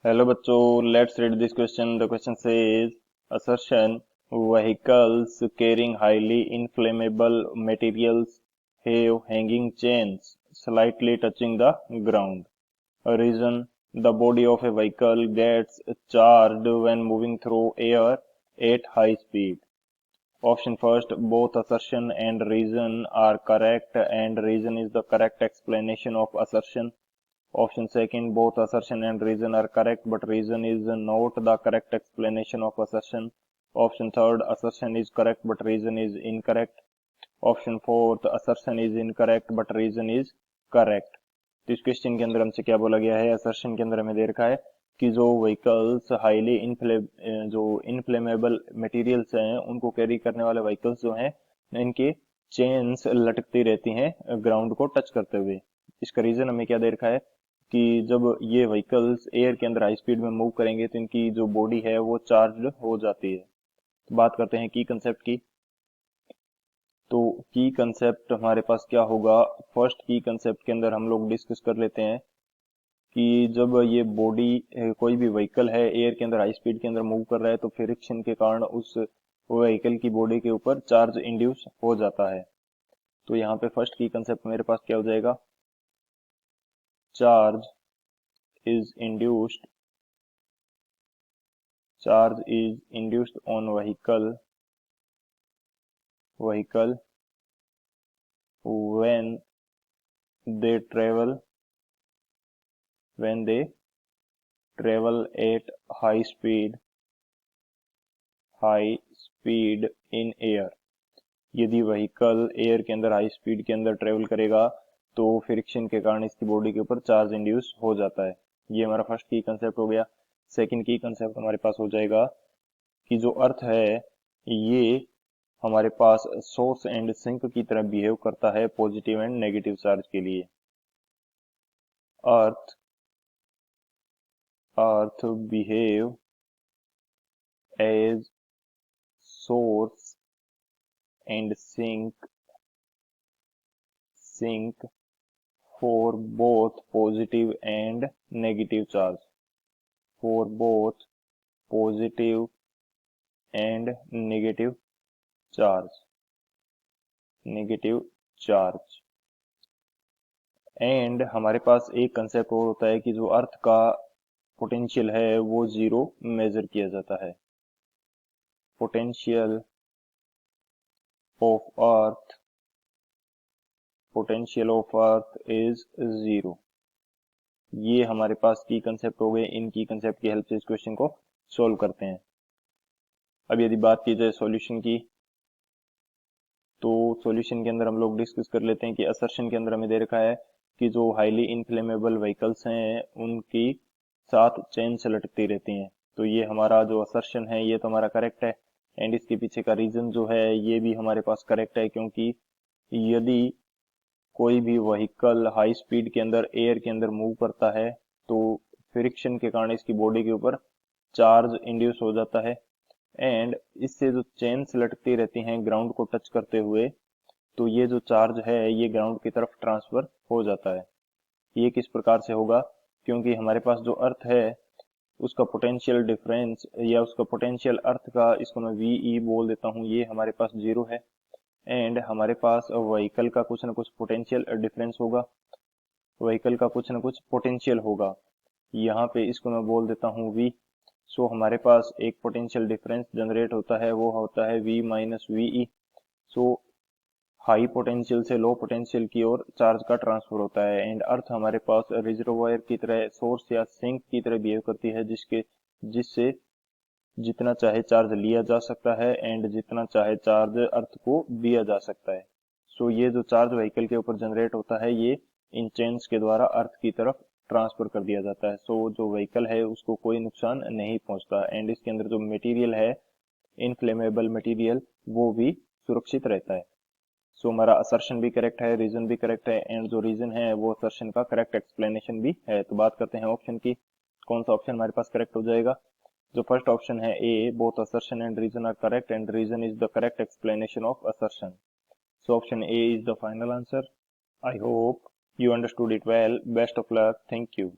Hello बच्चों, let's read this question. The question says assertion vehicles carrying highly inflammable materials have hanging chains slightly touching the ground. A reason: the body of a vehicle gets charged when moving through air at high speed. Option first, both assertion and reason are correct and reason is the correct explanation of assertion. Option second, both assertion and reason are correct, but reason is not the correct explanation of assertion. Option third, assertion is correct, but reason is incorrect. Option fourth, assertion is incorrect, but reason is correct. तो इस question के अंदर हमसे क्या बोला गया है? Assertion के अंदर हमें दे रखा है कि जो व्हीकल्स हाईली इनफ्लेमेबल मटेरियल्स हैं उनको कैरी करने वाले व्हीकल्स जो हैं इनके चेन्स लटकती रहती हैं ग्राउंड को टच करते हुए. इसका रीजन हमें क्या दे रखा है कि जब ये व्हीकल्स एयर के अंदर हाई स्पीड में मूव करेंगे तो इनकी जो बॉडी है वो चार्ज हो जाती है. तो बात करते हैं की कंसेप्ट की. तो की कंसेप्ट हमारे पास क्या होगा? फर्स्ट की कंसेप्ट के अंदर हम लोग डिस्कस कर लेते हैं कि जब ये बॉडी कोई भी व्हीकल है एयर के अंदर हाई स्पीड के अंदर मूव कर रहा है तो फ्रिक्शन के कारण उस व्हीकल की बॉडी के ऊपर चार्ज इंड्यूस हो जाता है. तो यहाँ पे फर्स्ट की कंसेप्ट मेरे पास क्या हो जाएगा? Charge is induced on vehicle when they travel at high speed in air. यदि व्हीकल एयर के अंदर हाई स्पीड के अंदर ट्रेवल करेगा तो फ्रिक्शन के कारण इसकी बॉडी के ऊपर चार्ज इंड्यूस हो जाता है. ये हमारा फर्स्ट की कंसेप्ट हो गया. सेकंड की कंसेप्ट हमारे पास हो जाएगा कि जो अर्थ है ये हमारे पास सोर्स एंड सिंक की तरह बिहेव करता है पॉजिटिव एंड नेगेटिव चार्ज के लिए. Earth behave as source and sink for both positive and negative charge. And हमारे पास एक कंसेप्ट और होता है कि जो अर्थ का पोटेंशियल है वो जीरो मेजर किया जाता है. Potential of earth is zero. ये हमारे पास की कंसेप्ट हो गए. इन की कंसेप्ट की हेल्प से इस क्वेश्चन को सॉल्व करते हैं. अब यदि बात की जाए सॉल्यूशन की तो सॉल्यूशन के अंदर हम लोग डिस्कस कर लेते हैं कि असर्शन के अंदर हमें दे रखा है कि जो हाईली इनफ्लेमेबल व्हीकल्स हैं उनकी साथ चेन से लटकती रहती हैं. तो ये हमारा जो असर्शन है ये तो हमारा करेक्ट है एंड इसके पीछे का रीजन जो है ये भी हमारे पास करेक्ट है, क्योंकि यदि कोई भी व्हीकल हाई स्पीड के अंदर एयर के अंदर मूव करता है तो फ्रिक्शन के कारण इसकी बॉडी के ऊपर चार्ज इंड्यूस हो जाता है एंड इससे जो चेन्स लटकती रहती हैं ग्राउंड को टच करते हुए तो ये जो चार्ज है ये ग्राउंड की तरफ ट्रांसफर हो जाता है. ये किस प्रकार से होगा? क्योंकि हमारे पास जो अर्थ है उसका पोटेंशियल डिफरेंस या उसका पोटेंशियल अर्थ का, इसको मैं वी बोल देता हूँ, ये हमारे पास जीरो है एंड हमारे पास व्हीकल का कुछ ना कुछ पोटेंशियल डिफरेंस होगा, व्हीकल का कुछ ना कुछ पोटेंशियल होगा. यहाँ पे इसको मैं बोल देता हूँ v. सो हमारे पास एक पोटेंशियल डिफरेंस जनरेट होता है वो होता है v minus V. So high potential से लो पोटेंशियल की ओर चार्ज का ट्रांसफर होता है एंड अर्थ हमारे पास रिजर्वायर की तरह, सोर्स या सिंक की तरह बिहेव करती है जिससे जितना चाहे चार्ज लिया जा सकता है एंड जितना चाहे चार्ज अर्थ को दिया जा सकता है. सो ये जो चार्ज व्हीकल के ऊपर जनरेट होता है ये इन चेन्स के द्वारा अर्थ की तरफ ट्रांसफर कर दिया जाता है. सो जो व्हीकल है उसको कोई नुकसान नहीं पहुंचता एंड इसके अंदर जो मटेरियल है इनफ्लेमेबल मटेरियल वो भी सुरक्षित रहता है. सो हमारा असर्शन भी करेक्ट है, रीजन भी करेक्ट है एंड जो रीजन है वो असर्शन का करेक्ट एक्सप्लेनेशन भी है. तो बात करते हैं ऑप्शन की. कौन सा ऑप्शन हमारे पास करेक्ट हो जाएगा? जो फर्स्ट ऑप्शन है A, both assertion and reason are correct and reason is the correct explanation of assertion. So option A is the final answer. I hope you understood it well. Best of luck. Thank you.